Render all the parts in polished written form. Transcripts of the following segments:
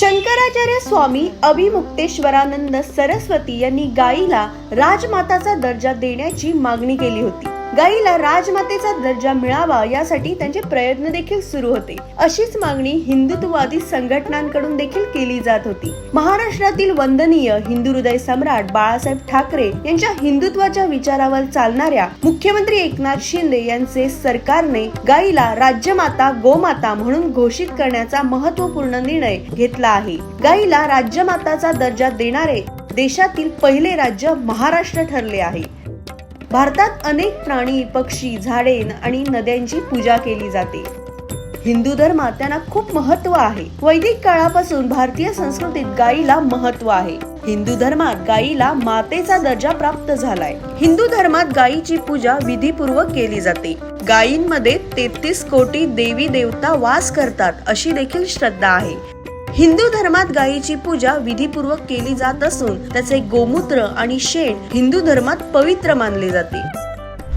शंकराचार्य स्वामी अभिमुक्तेश्वरानंद सरस्वती यांनी गायीला राजमाताचा दर्जा देण्याची मागणी केली होती. गायीला राजमातेचा दर्जा मिळावा यासाठी त्यांचे प्रयत्न देखील सुरू होते. अशीच मागणी हिंदुत्ववादी संघटनांकडून देखील केली जात होती. महाराष्ट्रातील वंदनीय हिंदू हृदय सम्राट बाळासाहेब ठाकरे यांच्या हिंदुत्वाच्या विचारावर चालणाऱ्या मुख्यमंत्री एकनाथ शिंदे यांचे सरकारने गायीला राज्यमाता गोमाता म्हणून घोषित करण्याचा महत्त्वपूर्ण निर्णय घेतला आहे. गायीला राज्यमाताचा दर्जा देणारे देशातील पहिले राज्य महाराष्ट्र ठरले आहे. भारतात अनेक प्राणी, पक्षी, झाडे आणि नद्यांची पूजा केली जाते. हिंदू धर्मात त्यांना खूप महत्त्व आहे. वैदिक काळापासून भारतीय संस्कृतीत गायीला महत्त्व आहे. हिंदू धर्मात गायीला मातेचा दर्जा प्राप्त झालाय. हिंदू धर्मात गायीची पूजा विधीपूर्वक केली जाते. गायींमध्ये 33 कोटी देवी देवता वास करतात अशी देखील श्रद्धा आहे. हिंदू धर्मात गायीची पूजा विधीपूर्वक केली जात असून त्याचे गोमूत्र आणि शेण हिंदू धर्मात पवित्र मानले जाते.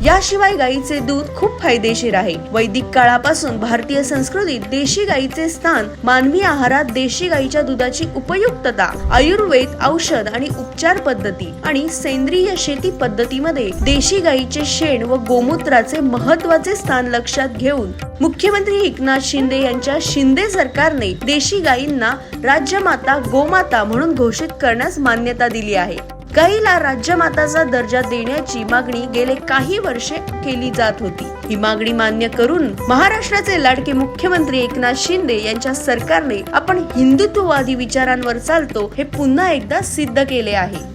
याशिवाय गायीचे दूध खूप फायदेशीर आहे. वैदिक काळापासून भारतीय संस्कृतीत देशी गायीचे स्थान, मानवी आहारात देशी गायीच्या दुधाची उपयुक्तता, आयुर्वेद, औषध आणि उपचार पद्धती आणि सेंद्रिय शेती पद्धतीमध्ये देशी गायीचे शेण व गोमूत्राचे महत्त्वाचे स्थान लक्षात घेऊन मुख्यमंत्री एकनाथ शिंदे यांच्या शिंदे सरकारने देशी गायींना राज्यमाता गोमाता म्हणून घोषित करण्यास मान्यता दिली आहे. गायीला राज्यमाताचा दर्जा देण्याची मागणी गेले काही वर्षे केली जात होती. ही मागणी मान्य करून महाराष्ट्राचे लाडके मुख्यमंत्री एकनाथ शिंदे यांच्या सरकारने आपण हिंदुत्ववादी विचारांवर चालतो हे पुन्हा एकदा सिद्ध केले आहे.